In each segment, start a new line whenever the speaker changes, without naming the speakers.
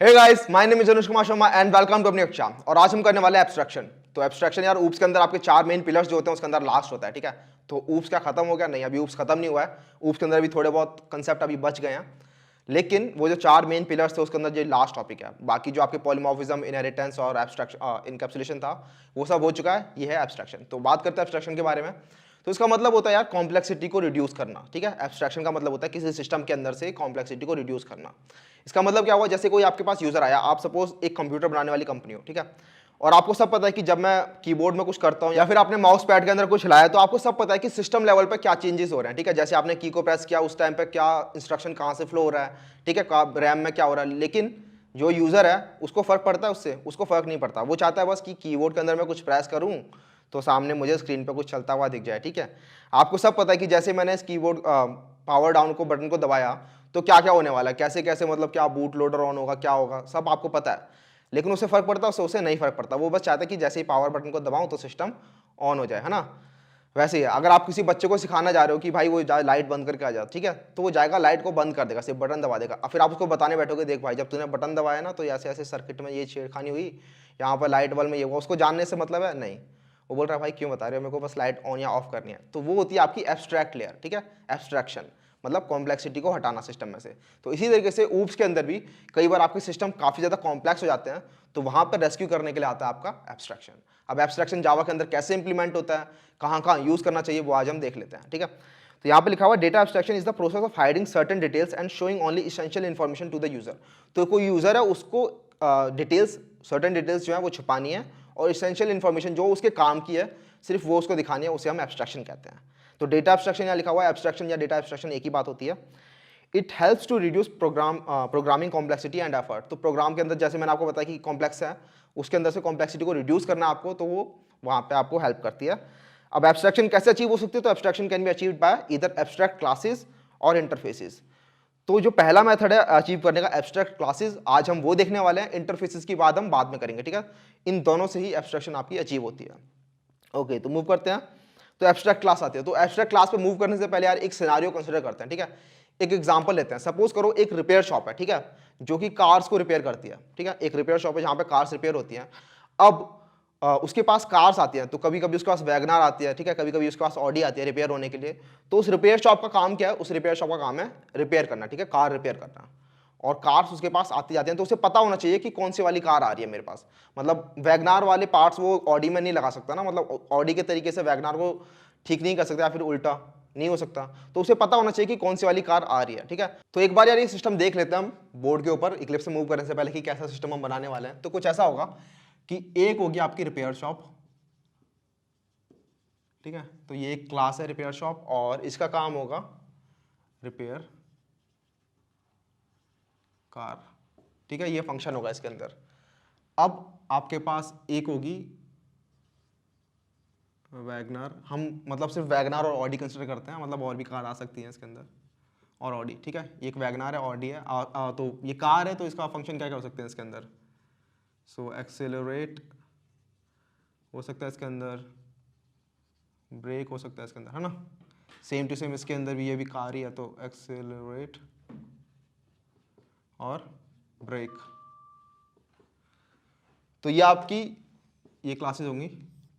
Hey guys, my name is Anuj Kumar Sharma and welcome to अपनी कक्षा। और आज हम करने वाले हैं एब्स्ट्रैक्शन। तो एब्स्ट्रैक्शन यार, ऊप्स के अंदर आपके चार मेन पिलर्स जो होते हैं उसके अंदर लास्ट होता है, ठीक है। तो ऊप्स क्या खत्म हो गया? नहीं, अभी ऊप्स खत्म नहीं हुआ है। ऊप्स के अंदर भी थोड़े बहुत कंसेप्ट अभी बच गए हैं, लेकिन वो जो चार मेन पिलर्स थे उसके अंदर जो लास्ट टॉपिक है, बाकी जो आपके पॉलीमॉर्फिज्म, इनहेरिटेंस और एब्स्ट्रैक्शन, इनकैप्सुलेशन था, वो सब हो चुका है। ये है एब्स्ट्रैक्शन। तो बात करते हैं एब्स्ट्रैक्शन के बारे में। तो इसका मतलब होता है यार कॉम्प्लेक्सिटी को रिड्यूस करना, ठीक है। एब्स्ट्रैक्शन का मतलब होता है किसी सिस्टम के अंदर से कॉम्प्लेक्सिटी को रिड्यूस करना। इसका मतलब क्या हुआ? जैसे कोई आपके पास यूजर आया, आप सपोज एक कंप्यूटर बनाने वाली कंपनी हो, ठीक है। और आपको सब पता है कि जब मैं कीबोर्ड में कुछ करता हूं या फिर आपने माउस पैड के अंदर कुछ हिलाया, तो आपको सब पता है कि सिस्टम लेवल पे क्या चेंजेस हो रहे हैं, ठीक है। जैसे आपने की को प्रेस किया, उस टाइम पे क्या इंस्ट्रक्शन कहां से फ्लो हो रहा है, ठीक है, रैम में क्या हो रहा है। लेकिन जो यूजर है उसको फर्क पड़ता है उससे? उसको फर्क नहीं पड़ता। वो चाहता है बस कि कीबोर्ड के अंदर मैं कुछ प्रेस करूं तो सामने मुझे स्क्रीन पे कुछ चलता हुआ दिख जाए, ठीक है। आपको सब पता है कि जैसे मैंने इस कीबोर्ड पावर डाउन को बटन को दबाया तो क्या क्या होने वाला है, कैसे कैसे, मतलब क्या बूट लोडर ऑन होगा, क्या होगा, सब आपको पता है। लेकिन उससे फर्क पड़ता है? उसे नहीं फर्क पड़ता। वो बस चाहता है कि जैसे ही पावर बटन को दबाऊं तो सिस्टम ऑन हो जाए, है ना। वैसे ही अगर आप किसी बच्चे को सिखाना जा रहे हो कि भाई वो लाइट बंद करके आ जा, ठीक है, तो वो जाएगा लाइट को बंद कर देगा, सिर्फ बटन दबा देगा। और फिर आप उसको बताने बैठोगे, देख भाई जब तूने बटन दबाया ना तो ऐसे ऐसे सर्किट में ये छेड़खानी हुई, यहाँ पर लाइट बल्ब में ये हुआ। उसको जानने से मतलब है नहीं। वो बोल रहा है भाई क्यों बता रहे हो, मेरे को बस लाइट ऑन या ऑफ करनी है। तो वो होती है आपकी एब्स्ट्रैक्ट लेयर, ठीक है। एब्स्ट्रैक्शन मतलब कॉम्प्लेक्सिटी को हटाना सिस्टम में से। तो इसी तरीके से ऊप्स के अंदर भी कई बार आपके सिस्टम काफी ज्यादा कॉम्प्लेक्स हो जाते हैं, तो वहां पर रेस्क्यू करने के लिए आता है आपका एब्स्ट्रैक्शन। अब एब्स्ट्रैक्शन जावा के अंदर कैसे इंप्लीमेंट होता है, कहां कहां यूज करना चाहिए, वो आज हम देख लेते हैं, ठीक है। तो यहाँ पे लिखा हुआ data abstraction is the process of hiding certain details and showing only essential information to the user. तो कोई यूजर है, उसको डिटेल्स, सर्टेन डिटेल्स जो है वो छुपानी है, और एसेंशियल इन्फॉर्मेशन जो उसके काम की है सिर्फ वो उसको दिखानी है, उसे हम एब्स्ट्रैक्शन कहते हैं। तो डेटा एब्स्ट्रैक्शन यहाँ लिखा हुआ है, एब्स्ट्रैक्शन या डेटा एब्स्ट्रैक्शन एक ही बात होती है। It helps to reduce programming complexity and effort. तो प्रोग्राम के अंदर जैसे मैंने आपको बताया कि कॉम्प्लेक्स है, उसके अंदर से कॉम्प्लेक्सिटी को रिड्यूस करना आपको, तो वो वहाँ पे आपको हेल्प करती है। अब एब्स्ट्रैक्शन कैसे अचीव हो सकती है? तो abstraction can be achieved by either abstract classes और इंटरफेसेस। तो जो पहला मेथड है अचीव करने का, एब्स्ट्रैक्ट क्लासेस, आज हम वो देखने वाले हैं। इंटरफेसेस की बात हम बाद में करेंगे, ठीक है। इन दोनों से ही एब्स्ट्रैक्शन आपकी अचीव होती है। ओके, तो मूव करते हैं। तो एब्स्ट्रैक्ट क्लास आती है। तो एब्स्ट्रैक्ट क्लास पे मूव करने से पहले यार एक सिनेरियो कंसीडर करते हैं, ठीक है। एक एग्जांपल लेते हैं। सपोज करो एक रिपेयर शॉप है, ठीक है, जो कि कार्स को रिपेयर करती है, ठीक है। एक रिपेयर शॉप है जहां पे कार्स रिपेयर होती हैं। अब उसके पास कार्स आती हैं, तो कभी कभी उसके पास वैगनार आती है, ठीक है, कभी कभी उसके पास ऑडी आती है रिपेयर होने के लिए। तो उस रिपेयर शॉप का काम क्या है? उस रिपेयर शॉप का काम है रिपेयर करना, ठीक है, कार रिपेयर करना। और कार्स उसके पास आती जाती हैं, तो उसे पता होना चाहिए कि कौन सी वाली कार आ रही है मेरे पास। मतलब वैगनार वाले पार्ट्स वो ऑडी में नहीं लगा सकता ना, मतलब ऑडी के तरीके से वैगनार को ठीक नहीं कर सकता, या फिर उल्टा नहीं हो सकता। तो उसे पता होना चाहिए कि कौन सी वाली कार आ रही है, ठीक है। तो एक बार यार ये सिस्टम देख लेते हैं हम बोर्ड के ऊपर, इक्लिप्स से मूव करने से पहले, कि कैसा सिस्टम हम बनाने वाले हैं। तो कुछ ऐसा होगा कि एक होगी आपकी रिपेयर शॉप, ठीक है। तो ये एक क्लास है रिपेयर शॉप, और इसका काम होगा रिपेयर कार, ठीक है। ये फंक्शन होगा इसके अंदर। अब आपके पास एक होगी वैगनार, हम मतलब सिर्फ वैगनार और ऑडी कंसिडर करते हैं, मतलब और भी कार आ सकती है इसके अंदर, और ऑडी, ठीक है। एक वैगनार है, ऑडी है, तो ये कार है, तो इसका फंक्शन क्या क्या हो सकते हैं इसके अंदर? सो एक्सेलरेट हो सकता है इसके अंदर, ब्रेक हो सकता है इसके अंदर, है ना। सेम टू सेम इसके अंदर भी ये भी कार ही है, तो एक्सेलरेट और ब्रेक। तो ये आपकी ये क्लासेस होंगी,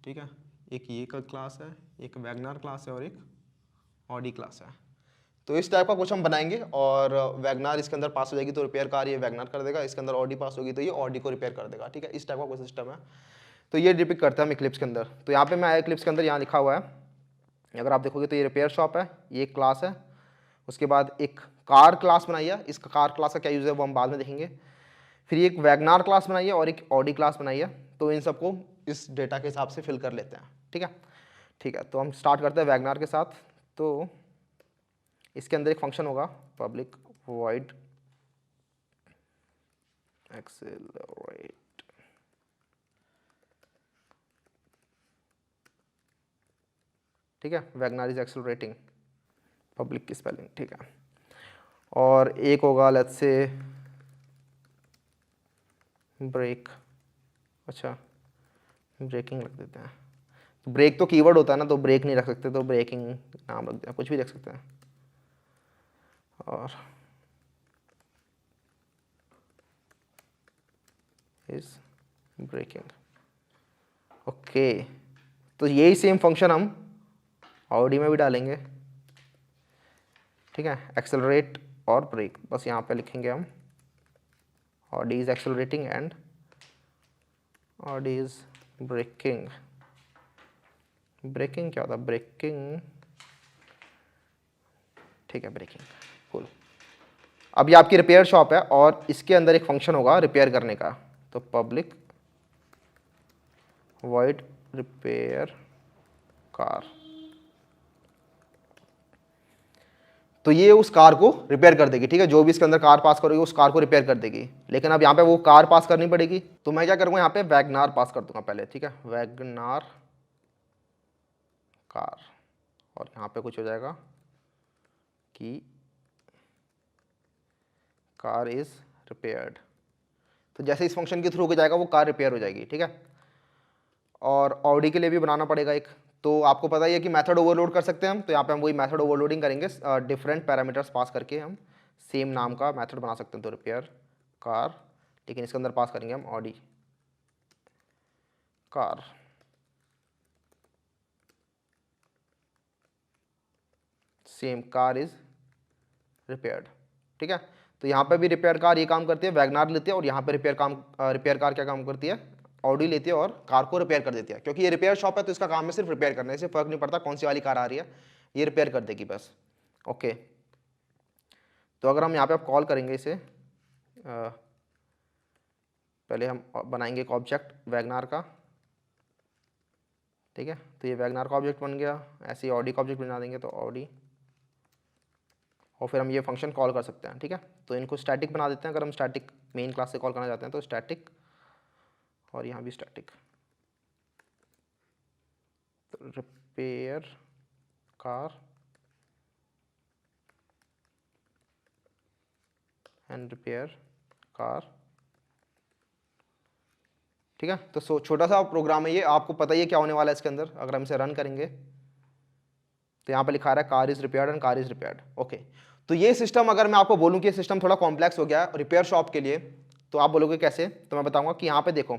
ठीक है। एक ये का क्लास है, एक वैगनार क्लास है, और एक ऑडी क्लास है। तो इस टाइप का कुछ हम बनाएंगे, और वैगनार इसके अंदर पास हो जाएगी तो रिपेयर कार ये वैगनार कर देगा, इसके अंदर ऑडी पास होगी तो ये ऑडी को रिपेयर कर देगा, ठीक है। इस टाइप का कोई सिस्टम है। तो ये डिपिक्ट करते हैं हम इक्लिप्स के अंदर। तो यहाँ पे मैं इक्लिप्स के अंदर यहाँ लिखा हुआ है, अगर आप देखोगे तो ये रिपेयर शॉप है, ये एक क्लास है। उसके बाद एक कार क्लास बनाई है, इस कार क्लास का क्या यूज़ है वो हम बाद में देखेंगे। फिर एक वैगनार क्लास बनाई है और एक ऑडी क्लास बनाई है। तो इन सबको इस डेटा के हिसाब से फिल कर लेते हैं, ठीक है। ठीक है, तो हम स्टार्ट करते हैं वैगनार के साथ। तो इसके अंदर एक फंक्शन होगा पब्लिक वॉइड एक्सेलरेट, ठीक है। वैगनार इज एक्सेलरेटिंग, पब्लिक की स्पेलिंग, ठीक है। और एक होगा लेट्स से ब्रेक, अच्छा ब्रेकिंग रख देते हैं। तो ब्रेक तो कीवर्ड होता है ना, तो ब्रेक नहीं रख सकते, तो ब्रेकिंग नाम रख दिया, कुछ भी रख सकते हैं। और इज ब्रेकिंग। ओके, तो यही सेम फंक्शन हम ऑडी में भी डालेंगे, ठीक है, एक्सेलरेट और ब्रेक। बस यहाँ पे लिखेंगे हम Audi is accelerating and Audi is braking. Braking क्या होता है? ब्रेकिंग, ठीक है, ब्रेकिंग, कूल। अब ये आपकी रिपेयर शॉप है और इसके अंदर एक फंक्शन होगा रिपेयर करने का, तो पब्लिक वॉइड रिपेयर कार। तो ये उस कार को रिपेयर कर देगी, ठीक है, जो भी इसके अंदर कार पास करोगे उस कार को रिपेयर कर देगी। लेकिन अब यहाँ पे वो कार पास करनी पड़ेगी, तो मैं क्या करूँगा, यहाँ पे वैगनार पास कर दूंगा पहले, ठीक है, वैगनार कार, और यहाँ पे कुछ हो जाएगा कि कार इज रिपेयर्ड। तो जैसे इस फंक्शन के थ्रू हो जाएगा वो कार रिपेयर हो जाएगी, ठीक है। और ऑडी के लिए भी बनाना पड़ेगा एक, तो आपको पता ही है कि मेथड ओवरलोड कर सकते हैं हम, तो यहाँ पे हम वही मेथड ओवरलोडिंग करेंगे, डिफरेंट पैरामीटर्स पास करके हम सेम नाम का मेथड बना सकते हैं। तो रिपेयर कार, लेकिन इसके अंदर पास करेंगे हम Audi car. Same car is repaired, ठीक है। तो यहाँ पे भी रिपेयर कार ये काम करती है, वैगनार लेती है, और यहाँ पे रिपेयर कार क्या काम करती है, ऑडी लेती है और कार को रिपेयर कर देती है। क्योंकि ये रिपेयर शॉप है तो इसका काम है सिर्फ रिपेयर करना है, इससे फर्क नहीं पड़ता कौन सी वाली कार आ रही है, ये रिपेयर कर देगी बस। ओके, तो अगर हम यहाँ पे अब कॉल करेंगे इसे, पहले हम बनाएंगे एक ऑब्जेक्ट वैगनार का, ठीक है। तो ये वैगनार का ऑब्जेक्ट बन गया, ऐसे ही ऑडी का ऑब्जेक्ट बना देंगे, तो ऑडी, और फिर हम ये फंक्शन कॉल कर सकते हैं, ठीक है। तो इनको स्टैटिक बना देते हैं, अगर हम स्टैटिक मेन क्लास से कॉल करना चाहते हैं तो स्टैटिक, और यहाँ भी स्टैटिक। तो repair car and repair car, ठीक है। तो छोटा सा प्रोग्राम है ये, आपको पता ही है क्या होने वाला है इसके अंदर। अगर हम इसे रन करेंगे तो यहाँ पे लिखा रहा है car is repaired and car is repaired. Okay, तो ये सिस्टम, अगर मैं आपको बोलूँ कि ये सिस्टम थोड़ा कॉम्प्लेक्स हो गया है रिपेयर शॉप के लिए, तो आप बोलोगे कैसे, तो मैं बताऊंगा कि यहाँ पे देखो,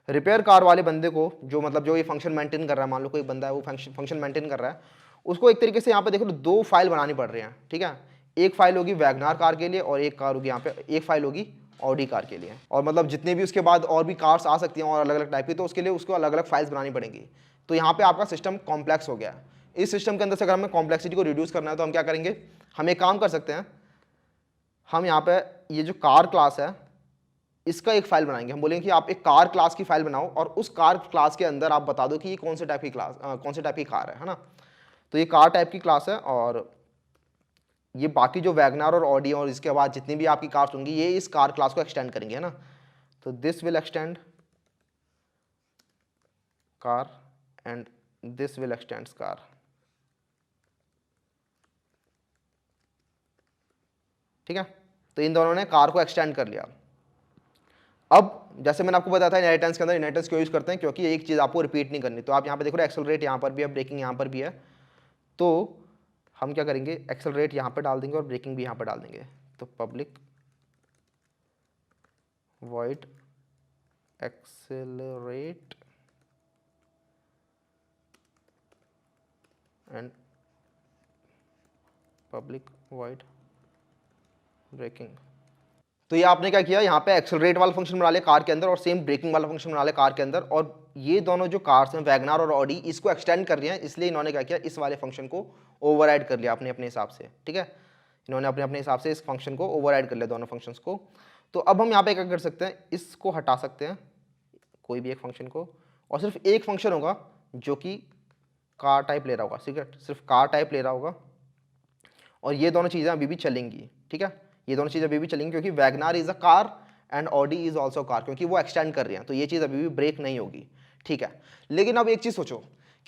रिपेयर कार वाले बंदे को, जो मतलब जो ये फंक्शन मेंटेन कर रहा है, मान लो कोई बंदा है वो फंक्शन मेंटेन कर रहा है, उसको एक तरीके से यहाँ पे देखो दो फाइल बनानी पड़ रही हैं, ठीक है। एक फाइल होगी वैगनार कार के लिए और एक कार होगी यहाँ पे, एक फाइल होगी ऑडी कार के लिए, और मतलब जितने भी उसके बाद और भी कार्स आ सकती हैं और अलग अलग टाइप की, तो उसके लिए उसको अलग अलग फाइल्स बनानी पड़ेंगी। तो यहाँ पे आपका सिस्टम कॉम्प्लेक्स हो गया है। इस सिस्टम के अंदर से अगर हमें कॉम्प्लेक्सिटी को रिड्यूस करना है तो हम क्या करेंगे, हम एक काम कर सकते हैं, हम यहाँ पे ये जो कार क्लास है इसका एक फाइल बनाएंगे। हम बोलेंगे कि आप एक कार क्लास की फाइल बनाओ और उस कार क्लास के अंदर आप बता दो कि ये कौन से टाइप की क्लास, कौन से टाइप की कार है ना। तो ये कार टाइप की क्लास है, और ये बाकी जो वैगनार और ऑडी और इसके बाद जितनी भी आपकी कार्स होंगी ये इस कार क्लास को एक्सटेंड करेंगे, है ना। तो this will extend car and this will extend car, ठीक है। तो इन दोनों ने कार को एक्सटेंड कर लिया। अब जैसे मैंने आपको बताया था इनहेरिटेंस के अंदर इनहेरिटेंस क्यों यूज करते हैं, क्योंकि एक चीज आपको रिपीट नहीं करनी। तो आप यहाँ पे देखो एक्सेलरेट यहाँ पर भी है, ब्रेकिंग यहाँ पर भी है, तो हम क्या करेंगे, एक्सेलरेट यहाँ पे डाल देंगे और ब्रेकिंग भी यहाँ पे डाल देंगे। तो public void accelerate and public void braking. तो ये आपने क्या किया, यहाँ पे एक्सेलरेट वाला फंक्शन बना लिया कार के अंदर और सेम ब्रेकिंग वाला फंक्शन बना लिया कार के अंदर, और ये दोनों जो कार्स हैं वैगनार और ऑडी इसको एक्सटेंड कर रही हैं, इसलिए इन्होंने क्या किया, इस वाले फंक्शन को ओवरराइड कर लिया अपने अपने हिसाब से, ठीक है। इन्होंने अपने अपने हिसाब से इस फंक्शन को ओवरराइड कर लिया, दोनों फंक्शंस को। तो अब हम यहाँ पे क्या कर सकते हैं, इसको हटा सकते हैं कोई भी एक फंक्शन को, और सिर्फ एक फंक्शन होगा जो कि कार टाइप ले रहा होगा, ठीक है, सिर्फ कार टाइप ले रहा होगा, और ये दोनों चीज़ें अभी भी चलेंगी, ठीक है। ये दोनों चीज़ें अभी भी चलेंगी क्योंकि WagonR is a car and Audi is also car, क्योंकि वो एक्सटेंड कर रही हैं, तो ये चीज़ अभी भी ब्रेक नहीं होगी, ठीक है। लेकिन अब एक चीज़ सोचो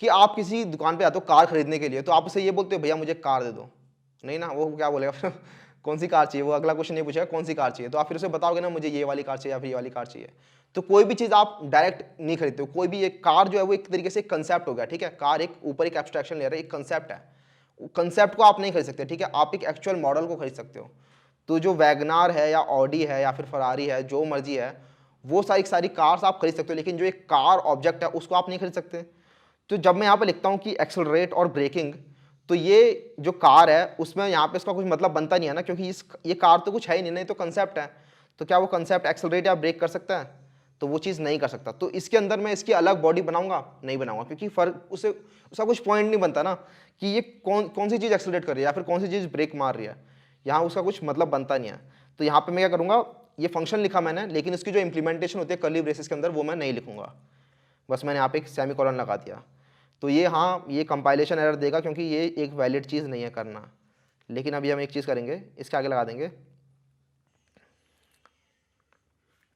कि आप किसी दुकान पे आते हो कार खरीदने के लिए, तो आप उसे ये बोलते हो भैया मुझे कार दे दो, नहीं ना, वो क्या बोलेगा फिर कौन सी कार चाहिए, वो अगला क्वेश्चन नहीं पूछेगा कौन सी कार चाहिए, तो आप फिर उसे बताओगे ना मुझे ये वाली कार चाहिए या फिर ये वाली कार चाहिए। तो कोई भी चीज़ आप डायरेक्ट नहीं खरीदते हो, कोई भी एक कार जो है वो एक तरीके से कंसेप्ट हो गया, ठीक है। कार एक ऊपर एक एब्स्ट्रैक्शन ले रहा है, एक कंसेप्ट है, कंसेप्ट को आप नहीं खरीद सकते, ठीक है, आप एक एक्चुअल मॉडल को खरीद सकते हो। तो जो वैगनार है या ऑडी है या फिर फरारी है, जो मर्जी है, वो सारी सारी कार्स आप खरीद सकते हो, लेकिन जो एक कार ऑब्जेक्ट है उसको आप नहीं खरीद सकते। तो जब मैं यहाँ पे लिखता हूँ कि एक्सेलरेट और ब्रेकिंग, तो ये जो कार है उसमें यहाँ पे इसका कुछ मतलब बनता नहीं है ना, क्योंकि ये कार तो कुछ है ही नहीं, नहीं तो कंसेप्ट है। तो क्या वो कंसेप्ट एक्सेलरेट या ब्रेक कर सकता है? तो वो चीज़ नहीं कर सकता। तो इसके अंदर मैं इसकी अलग बॉडी बनाऊंगा? नहीं बनाऊंगा, क्योंकि फर्क उसे उसका कुछ पॉइंट नहीं बनता ना कि ये कौन कौन सी चीज़ एक्सेलरेट कर रही है या फिर कौन सी चीज़ ब्रेक मार रही है। यहाँ उसका कुछ मतलब बनता नहीं है। तो यहाँ पे मैं क्या करूँगा, ये फंक्शन लिखा मैंने, लेकिन इसकी जो इंप्लीमेंटेशन होती है कर्ली ब्रेसेस के अंदर वो मैं नहीं लिखूंगा। बस मैंने यहाँ पे एक सेमीकोलन लगा दिया। तो ये हाँ, ये कंपाइलेशन एरर देगा क्योंकि ये एक वैलिड चीज़ नहीं है करना। लेकिन अभी हम एक चीज़ करेंगे, इसके आगे लगा देंगे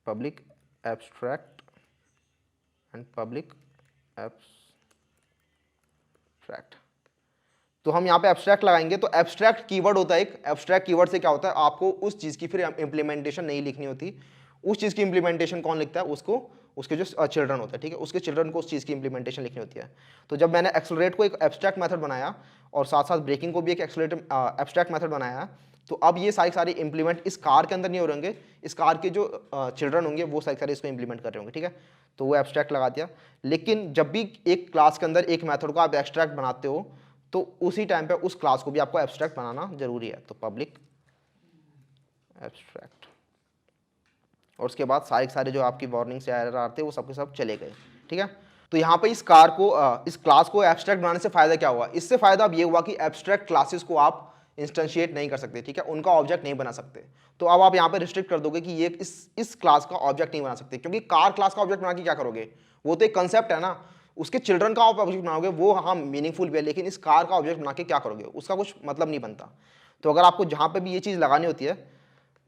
public abstract and public abstract. तो हम यहाँ पे एब्स्ट्रैक्ट लगाएंगे। तो एब्स्ट्रैक्ट कीवर्ड होता है एक, एब्स्ट्रैक्ट कीवर्ड से क्या होता है, आपको उस चीज़ की फिर इंप्लीमेंटेशन नहीं लिखनी होती। उस चीज़ की इंप्लीमेंटेशन कौन लिखता है? उसको उसके जो चिल्ड्रन होता है, ठीक है, उसके चिल्ड्रन को उस चीज़ की इंप्लीमेंटेशन लिखनी होती है। तो जब मैंने एक्सेलरेट को एक एब्स्ट्रैक्ट मेथड बनाया और साथ साथ ब्रेकिंग को भी एक एक्सेलरेट एब्स्ट्रैक्ट मेथड बनाया, तो अब ये सारी इंप्लीमेंट इस कार के अंदर नहीं हो रहेंगे, इस कार के जो चिल्ड्रन होंगे वो सारे इसको इंप्लीमेंट कर रहे होंगे, ठीक है। तो वो एब्स्ट्रैक्ट लगा दिया। लेकिन जब भी एक क्लास के अंदर एक मेथड को आप एब्स्ट्रैक्ट बनाते हो तो उसी टाइम पे उस क्लास को भी आपको एब्स्ट्रैक्ट बनाना जरूरी है। तो पब्लिक एब्स्ट्रैक्ट, और उसके बाद सारे जो आपकी वार्निंग से एरर आते हैं वो सबके सब चले गए, ठीक है। तो यहाँ पे इस कार को इस क्लास को एब्स्ट्रैक्ट बनाने से फायदा क्या हुआ? इससे फायदा अब ये हुआ कि एब्स्ट्रैक्ट क्लासेस को आप इंस्टेंशिएट नहीं कर सकते, ठीक है, उनका ऑब्जेक्ट नहीं बना सकते। तो अब आप यहाँ पे रिस्ट्रिक्ट कर दोगे कि ये इस क्लास का ऑब्जेक्ट नहीं बना सकते, क्योंकि कार क्लास का ऑब्जेक्ट बना के क्या करोगे? वो तो एक कंसेप्ट है ना, उसके चिल्ड्रन का आप ऑब्जेक्ट बनाओगे, वो हाँ मीनिंगफुल भी है, लेकिन इस कार का ऑब्जेक्ट बना के क्या करोगे? उसका कुछ मतलब नहीं बनता। तो अगर आपको जहाँ पे भी ये चीज़ लगानी होती है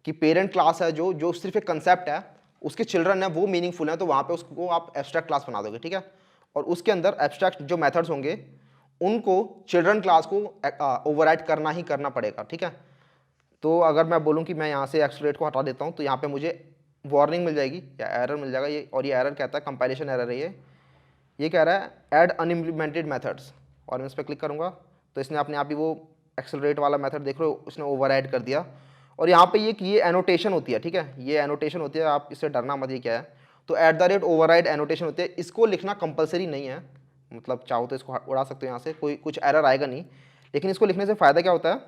कि पेरेंट क्लास है जो जो सिर्फ एक कंसेप्ट है, उसके चिल्ड्रन है वो मीनिंगफुल है, तो वहाँ पे उसको आप एब्स्ट्रैक्ट क्लास बना दोगे, ठीक है। और उसके अंदर एब्स्ट्रैक्ट जो मेथड्स होंगे उनको चिल्ड्रन क्लास को ओवरराइड करना ही करना पड़ेगा, ठीक है। तो अगर मैं बोलूँ कि मैं यहाँ से एक्सेलरेट को हटा देता हूँ तो यहाँ पे मुझे वार्निंग मिल जाएगी या एरर मिल जाएगा ये, और ये एरर कहता है कंपाइलेशन एरर है ये कह रहा है ऐड अनइम्प्लीमेंटेड मेथड्स, और मैं इस पर क्लिक करूँगा तो इसने अपने आप ही वो एक्सेलरेट वाला मेथड देख रहे हो उसने ओवरराइड कर दिया। और यहाँ पे ये एनोटेशन होती है, ठीक है, ये एनोटेशन होती है, आप इससे डरना मत। ये क्या है? तो @ ओवरराइड एनोटेशन होती है। इसको लिखना कंपलसरी नहीं है, मतलब चाहो तो इसको उड़ा सकते हो यहाँ से, कोई कुछ एरर आएगा नहीं। लेकिन इसको लिखने से फ़ायदा क्या होता है?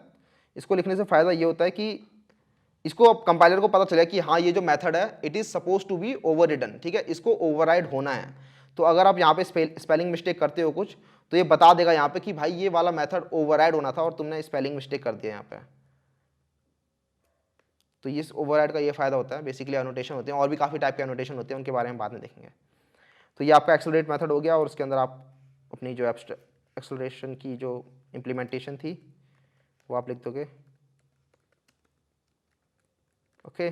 इसको लिखने से फ़ायदा ये होता है कि इसको अब कंपाइलर को पता चला कि हाँ ये जो मेथड है it is suppose to be overridden, ठीक है, इसको ओवरराइड होना है। तो अगर आप यहाँ पे स्पेलिंग मिस्टेक करते हो कुछ, तो ये बता देगा यहाँ पे कि भाई ये वाला मेथड ओवरराइड होना था और तुमने स्पेलिंग मिस्टेक कर दिया यहाँ पे। तो इस ओवरराइड का ये फायदा होता है। बेसिकली एनोटेशन होते हैं, और भी काफ़ी टाइप के एनोटेशन होते हैं, उनके बारे में बाद में देखेंगे। तो ये आपका एक्सेलरेट मेथड हो गया, और उसके अंदर आप अपनी जो एक्सेलरेशन की जो इम्प्लीमेंटेशन थी वो आप लिख दोगे, ओके।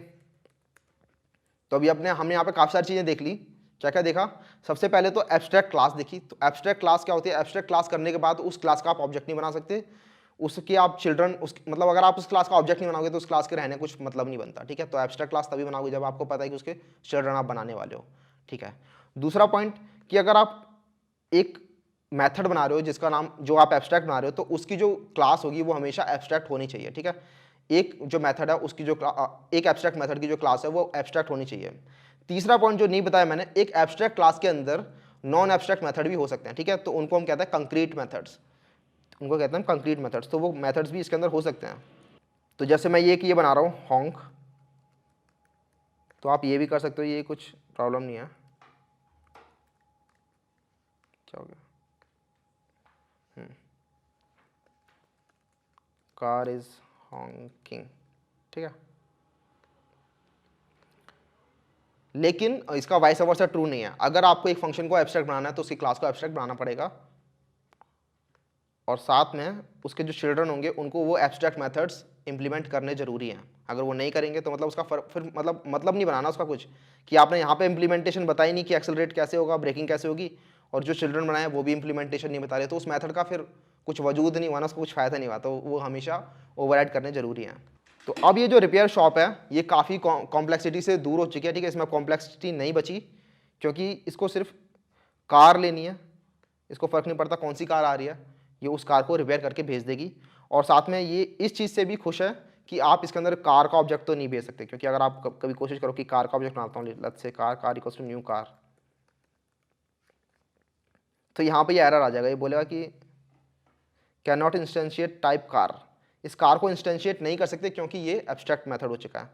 तो अभी हमने यहाँ पे काफ़ी सारी चीज़ें देख ली। क्या क्या देखा? सबसे पहले तो एब्स्ट्रैक्ट क्लास देखी। तो एब्स्ट्रैक्ट क्लास क्या होती है? एब्स्ट्रैक्ट क्लास करने के बाद उस क्लास का आप ऑब्जेक्ट नहीं बना सकते, उसके आप चिल्ड्रन मतलब अगर आप उस क्लास का ऑब्जेक्ट नहीं बनाओगे तो उस क्लास के रहने कुछ मतलब नहीं बनता, ठीक है। तो एब्स्ट्रैक्ट क्लास तभी बनाओगे जब आपको पता है कि उसके चिल्ड्रन आप बनाने वाले हो, ठीक है। दूसरा पॉइंट कि अगर आप एक मेथड बना रहे हो जिसका नाम जो आप एब्स्ट्रैक्ट बना रहे हो, तो उसकी जो क्लास होगी वो हमेशा एब्स्ट्रैक्ट होनी चाहिए, ठीक है। एक जो मेथड है उसकी जो एक एब्स्ट्रैक्ट मेथड की जो क्लास है वो एब्स्ट्रैक्ट होनी चाहिए। तीसरा पॉइंट जो नहीं बताया मैंने, एक एब्स्ट्रैक्ट क्लास के अंदर नॉन एब्स्ट्रैक्ट मेथड भी हो सकते हैं, ठीक है। तो उनको हम कहते हैं कंक्रीट मेथड्स, उनको कहते हैं कंक्रीट मेथड्स। तो वो मेथड्स भी इसके अंदर हो सकते हैं। तो जैसे मैं ये बना रहा हूँ हॉन्क, तो आप ये भी कर सकते हो, ये कुछ प्रॉब्लम नहीं है। क्या हो गया? कार इज हॉन्किंग, ठीक है। लेकिन इसका वाइस वर्सा ट्रू नहीं है। अगर आपको एक फंक्शन को एब्स्ट्रैक्ट बनाना है तो उसकी क्लास को एब्स्ट्रैक्ट बनाना पड़ेगा, और साथ में उसके जो चिल्ड्रन होंगे उनको वो एब्स्ट्रैक्ट मेथड्स इंप्लीमेंट करने जरूरी हैं। अगर वो नहीं करेंगे तो मतलब उसका फिर मतलब नहीं बनाना उसका कुछ, कि आपने यहाँ पे इंप्लीमेंटेशन बताई नहीं कि एक्सेलरेट कैसे होगा, ब्रेकिंग कैसे होगी, और जो चिल्ड्रन बनाए वो भी इंप्लीमेंटेशन नहीं बता रहे, तो उस मेथड का फिर कुछ वजूद नहीं हुआ ना, उसको कुछ फ़ायदा नहीं हुआ। तो वो हमेशा ओवरराइड करने जरूरी हैं। तो अब ये जो रिपेयर शॉप है ये काफ़ी कॉम्प्लेक्सिटी से दूर हो चुकी है, ठीक है। इसमें कॉम्प्लेक्सिटी नहीं बची, क्योंकि इसको सिर्फ कार लेनी है, इसको फ़र्क नहीं पड़ता कौन सी कार आ रही है, ये उस कार को रिपेयर करके भेज देगी। और साथ में ये इस चीज़ से भी खुश है कि आप इसके अंदर कार का ऑब्जेक्ट तो नहीं भेज सकते, क्योंकि अगर आप कभी कोशिश करो कि कार का ऑब्जेक्ट बनाता हूँ, let's say car equals to new car, तो यहाँ पे ये एरर आ जाएगा, ये बोलेगा कि can not instantiate type car. इस कार को इंस्टेंशिएट नहीं कर सकते क्योंकि ये एब्स्ट्रैक्ट मेथड हो चुका है।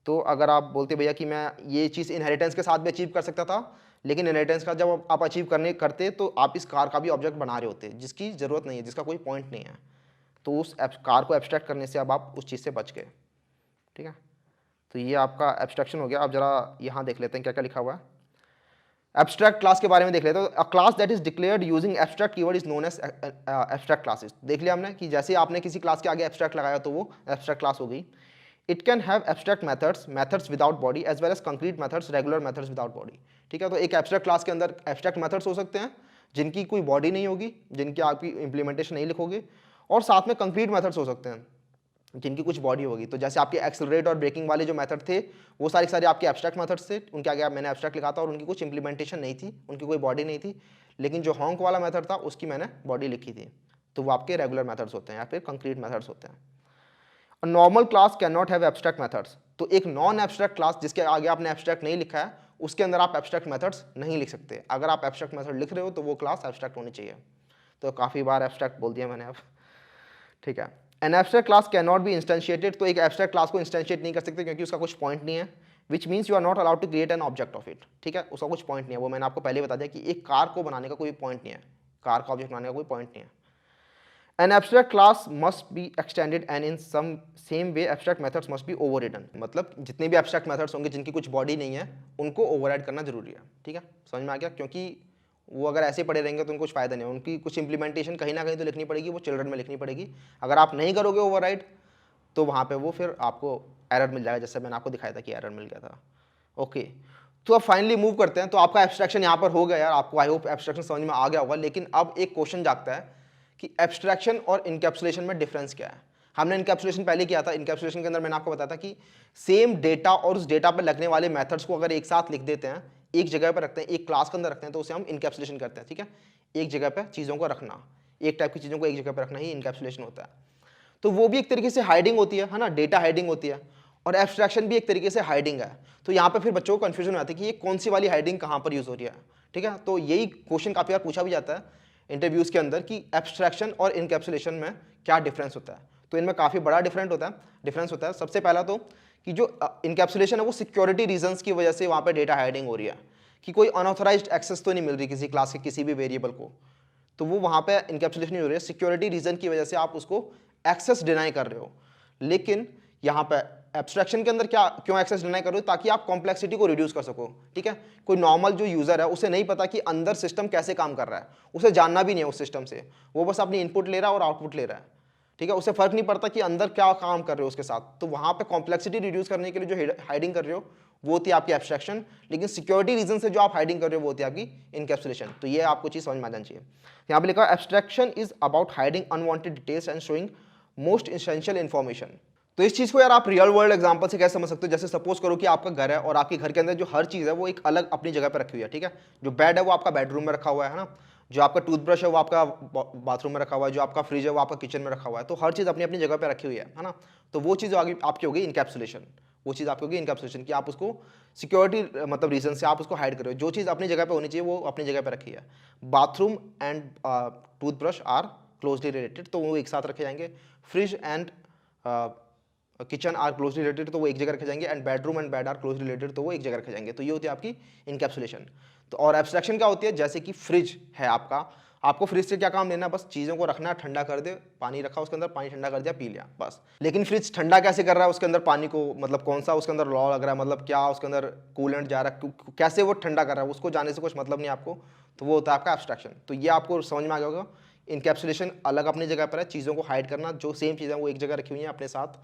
तो अगर आप बोलते भैया कि मैं ये चीज़ इनहेरिटेंस के साथ भी अचीव कर सकता था, लेकिन इनहेरिटेंस का जब आप अचीव करते तो आप इस कार का भी ऑब्जेक्ट बना रहे होते जिसकी ज़रूरत नहीं है, जिसका कोई पॉइंट नहीं है। तो उस कार को एब्स्ट्रैक्ट करने से अब आप उस चीज़ से बच गए, ठीक है। तो ये आपका एब्स्ट्रैक्शन हो गया। अब जरा यहाँ देख लेते हैं क्या क्या लिखा हुआ है। एब्स्ट्रैक्ट क्लास के बारे में देख लेते हैं। A class that is declared using abstract keyword is known as abstract classes. देख लिया हमने कि जैसे आपने किसी क्लास के आगे एब्स्ट्रैक्ट लगाया तो वो एब्स्ट्रैक्ट क्लास हो गई। It can have abstract methods without body as well as concrete methods, regular methods without body, ठीक है। तो एक एब्स्ट्रैक्ट क्लास के अंदर एब्स्ट्रैक्ट मेथड्स हो सकते हैं जिनकी कोई बॉडी नहीं होगी, जिनकी आपकी इंप्लीमेंटेशन नहीं लिखोगे, और साथ में कंक्रीट मेथड्स हो सकते हैं जिनकी कुछ बॉडी होगी। तो जैसे आपके एक्सेलरेट और ब्रेकिंग वाले जो मेथड थे वो सारे आपके एब्स्ट्रैक्ट मेथड्स थे, उनके आगे मैंने एब्स्ट्रैक्ट लिखा था और उनकी कुछ इंप्लीमेंटेशन नहीं थी, उनकी कोई बॉडी नहीं थी। लेकिन जो हॉन्क वाला मेथड था उसकी मैंने बॉडी लिखी थी, तो वो आपके रेगुलर मेथड्स होते हैं या फिर कंक्रीट मेथड्स होते हैं। Normal class can not have abstract methods. तो एक नॉन एब्स्ट्रैक्ट क्लास जिसके आगे आपने एब्स्ट्रैक्ट नहीं लिखा है उसके अंदर आप एब्स्ट्रैक्ट मेथड्स नहीं लिख सकते। अगर आप एब्स्ट्रैक्ट मेथड लिख रहे हो तो वो क्लास एब्स्ट्रैक्ट होनी चाहिए। तो काफ़ी बार एब्स्ट्रैक्ट बोल दिया मैंने अब, ठीक है। An abstract class can not be instantiated. तो एक एब्स्ट्रैक्ट क्लास को इंस्टेंशिएट नहीं कर सकते क्योंकि उसका कुछ पॉइंट नहीं है, which means you are not allowed to create an object of it, ठीक है। उसका कुछ पॉइंट नहीं है, वो मैंने आपको पहले बता दिया कि एक कार को बनाने का कोई पॉइंट नहीं है, कार का ऑब्जेक्ट बनाने का कोई पॉइंट नहीं है। An abstract class must be extended and in some same way abstract methods must be overridden. मतलब जितने भी एब्स्ट्रैक्ट मेथड्स होंगे जिनकी कुछ बॉडी नहीं है उनको ओवरराइड करना जरूरी है, ठीक है। समझ में आ गया? क्योंकि वो अगर ऐसे पड़े रहेंगे तो उनको कुछ फायदा नहीं है, उनकी कुछ इंप्लीमेंटेशन कहीं ना कहीं तो लिखनी पड़ेगी, वो चिल्ड्रन में लिखनी पड़ेगी। अगर आप नहीं करोगे ओवरराइड तो वहाँ पे वो फिर आपको एरर मिल जाएगा, जैसे मैंने आपको दिखाया था कि एरर मिल गया था। ओके, तो अब फाइनली मूव करते हैं। तो आपका एब्स्ट्रैक्शन यहाँ पर हो गया यार, आपको आई होप एब्स्ट्रैक्शन समझ में आ गया होगा। लेकिन अब एक क्वेश्चन जागता है कि एब्स्ट्रैक्शन और इनकैप्सुलेशन में डिफरेंस क्या है। हमने इनकैप्सुलेशन पहले किया था। इनकैप्सुलेशन के अंदर मैंने आपको बताया था कि सेम डेटा और उस डेटा पर लगने वाले मेथड्स को अगर एक साथ लिख देते हैं, एक जगह पर रखते हैं, एक क्लास के अंदर रखते हैं, तो उसे हम इनकैप्सुलेशन करते हैं, ठीक है। एक जगह पर चीज़ों को रखना, एक टाइप की चीज़ों को एक जगह पर रखना ही इनकैप्सुलेशन होता है। तो वो भी एक तरीके से हाइडिंग होती है ना, डेटा हाइडिंग होती है, और एब्स्ट्रैक्शन भी एक तरीके से हाइडिंग है। तो यहाँ पे फिर बच्चों को कंफ्यूजन हो जाती है कि ये कौन सी वाली हाइडिंग कहाँ पर यूज़ हो रही है, ठीक है। तो यही क्वेश्चन काफ़ी बार पूछा भी जाता है इंटरव्यूज़ के अंदर कि एब्स्ट्रैक्शन और इनकैप्सुलेशन में क्या डिफरेंस होता है। तो इनमें काफ़ी बड़ा डिफरेंस होता है। सबसे पहला तो कि जो इनकैप्सुलेशन है वो सिक्योरिटी रीजंस की वजह से वहाँ पर डेटा हाइडिंग हो रही है, कि कोई अनऑथराइज्ड एक्सेस तो नहीं मिल रही किसी क्लास के किसी भी वेरिएबल को, तो वो वहाँ पे इनकैप्सुलेशन नहीं हो रही है, सिक्योरिटी रीजन की वजह से आप उसको एक्सेस डिनाई कर रहे हो। लेकिन यहाँ पे एब्स्ट्रैक्शन के अंदर क्या क्यों एक्सेस डिनाई कर रहे हो? ताकि आप कॉम्प्लेक्सिटी को रिड्यूस कर सको, ठीक है। कोई नॉर्मल जो यूजर है उसे नहीं पता कि अंदर सिस्टम कैसे काम कर रहा है, उसे जानना भी नहीं है उस सिस्टम से, वो बस अपनी इनपुट ले रहा है और आउटपुट ले रहा है, ठीक है। उसे फर्क नहीं पड़ता कि अंदर क्या काम कर रहे हो उसके साथ। तो वहाँ पे कॉम्प्लेक्सिटी रिड्यूस करने के लिए जो हाइडिंग कर रहे हो वो होती है आपकी एब्स्ट्रैक्शन, लेकिन सिक्योरिटी रीजन से जो आप हाइडिंग कर रहे हो वो होती है आपकी इनकैप्सुलेशन। तो ये आपको चीज़ समझ में आ जानी चाहिए। यहाँ पे लिखा है abstraction is about hiding unwanted details and showing most essential information. तो इस चीज़ को यार आप रियल वर्ल्ड एग्जांपल से कैसे समझ सकते हो? जैसे सपोज करो कि आपका घर है और आपके घर के अंदर जो हर चीज़ है वो एक अलग अपनी जगह पर रखी हुई है, ठीक है। जो बेड है वो आपका बेडरूम में रखा हुआ है ना, जो आपका टूथब्रश है वो आपका बाथरूम में रखा हुआ है, जो आपका फ्रिज है वो आपका किचन में रखा हुआ है। तो हर चीज़ अपनी अपनी जगह पर रखी हुई है ना। तो वो चीज़ आगे आपकी होगी इनकैप्सुलेशन, वो चीज़ आपकी होगी इनकैप्सुलेशन, कि आप उसको सिक्योरिटी मतलब रीजन से आप उसको हाइड कर रहे हो। जो चीज़ अपनी जगह पे होनी चाहिए वो अपनी जगह पे रखी है। Bathroom and toothbrush are closely related, तो वो एक साथ रखे जाएंगे। Fridge and kitchen are closely related, तो वो एक जगह रखे जाएंगे। And bedroom and bed are closely related, तो वो एक जगह रखे जाएंगे। तो ये होती है आपकी इनकैप्सुलेशन। तो और एब्स्ट्रैक्शन क्या होती है? जैसे कि फ्रिज है आपका, आपको फ्रिज से क्या काम लेना है? बस चीज़ों को रखना, ठंडा कर दे, पानी रखा उसके अंदर, पानी ठंडा कर दिया, पी लिया, बस। लेकिन फ्रिज ठंडा कैसे कर रहा है उसके अंदर पानी को? मतलब कौन सा उसके अंदर लॉ लग रहा है, मतलब क्या उसके अंदर कूलेंट जा रहा है, कैसे वो ठंडा कर रहा है, उसको जाने से कुछ मतलब नहीं आपको। तो वो होता है आपका एब्स्ट्रैक्शन। तो ये आपको समझ में आ गया होगा। इनकैप्सुलेशन अलग अपनी जगह पर है, चीज़ों को हाइड करना, जो सेम चीज़ें वो एक जगह रखी हुई हैं अपने साथ,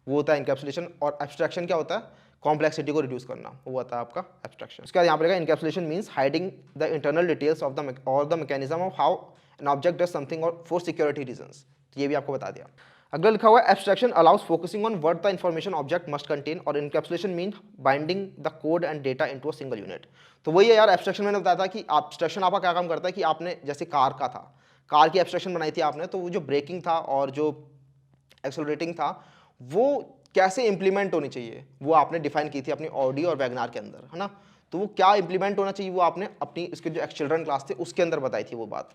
वो होता है इनकैप्सुलेशन। और एब्स्ट्रैक्शन क्या होता है? कॉम्प्लेक्सिटी को रिड्यूस करना, वो होता है आपका एब्स्ट्रैक्शन। उसके बाद यहाँ पर encapsulation means hiding the internal details of the और the mechanism of how an object does something और फॉर सिक्योरिटी रीजंस। तो ये भी आपको बता दिया। अगला लिखा हुआ है abstraction allows focusing on what the information object must contain, और encapsulation mean binding the code and data into a single unit. तो वही है यार, एब्स्ट्रैक्शन मैंने बताया था कि एब्स्ट्रैक्शन आपका क्या काम करता है कि आपने जैसे कार का था, कार की एब्स्ट्रैक्शन बनाई थी आपने, तो वो जो ब्रेकिंग था और जो एक्सेलरेटिंग था वो कैसे इंप्लीमेंट होनी चाहिए वो आपने डिफाइन की थी अपनी ऑडी और वैगनार के अंदर, है ना। तो वो क्या इंप्लीमेंट होना चाहिए वो आपने अपनी इसके जो चिल्ड्रन क्लास थे उसके अंदर बताई थी वो बात।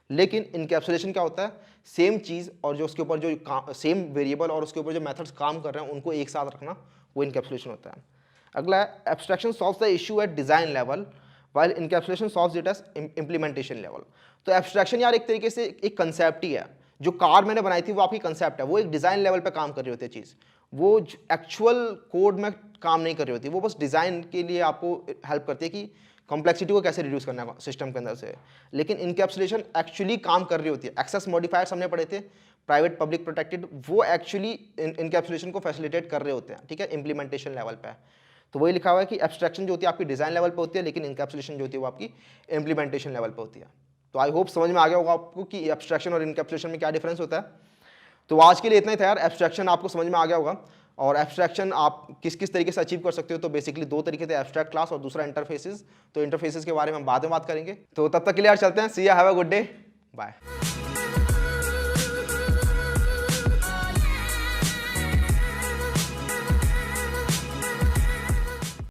लेकिन इनकैप्सुलेशन क्या होता है, सेम चीज़ और जो उसके ऊपर जो सेम वेरिएबल और उसके ऊपर जो मेथड्स काम कर रहे हैं उनको एक साथ रखना, वो इनकैप्सुलेशन होता है। अगला है abstraction solves the issue at design level while encapsulation solves it at implementation level. तो एब्स्ट्रैक्शन यार एक तरीके से एक कंसेप्ट ही है। जो कार मैंने बनाई थी वो आपकी कंसेप्ट है, वो एक डिज़ाइन लेवल पे काम कर रही होती है चीज़, वो एक्चुअल कोड में काम नहीं कर रही होती, वो बस डिज़ाइन के लिए आपको हेल्प करती है कि कॉम्प्लेक्सिटी को कैसे रिड्यूस करना है सिस्टम के अंदर से। लेकिन इनकैप्सुलेशन एक्चुअली काम कर रही होती है। एक्सेस मॉडिफायर्स हमने पढ़े थे, प्राइवेट पब्लिक प्रोटेक्टेड, वो एक्चुअली इनकैप्सुलेशन को फैसिलिटेट कर रहे होते हैं, ठीक है, इम्प्लीमेंटेशन लेवल पे। तो वही लिखा हुआ है कि एब्स्ट्रैक्शन जो होती है आपकी डिज़ाइन लेवल पे होती है, लेकिन इनकैप्सुलेशन जो होती है वो आपकी इम्प्लीमेंटेशन लेवल पे होती है। तो आई होप समझ में आ गया होगा आपको कि एब्स्ट्रैक्शन और इनकैप्सुलेशन में क्या डिफरेंस होता है। तो आज के लिए इतना ही था यार। एब्स्ट्रैक्शन आपको समझ में आ गया होगा, और एब्स्ट्रैक्शन आप किस किस तरीके से अचीव कर सकते हो। तो बेसिकली दो तरीके थे, एब्स्ट्रैक्ट क्लास और दूसरा इंटरफेसेस। तो इंटरफेसेस के बारे में हम बाद में बात करेंगे। तो तब तक के लिए यार चलते हैं। See you, have a good day, bye.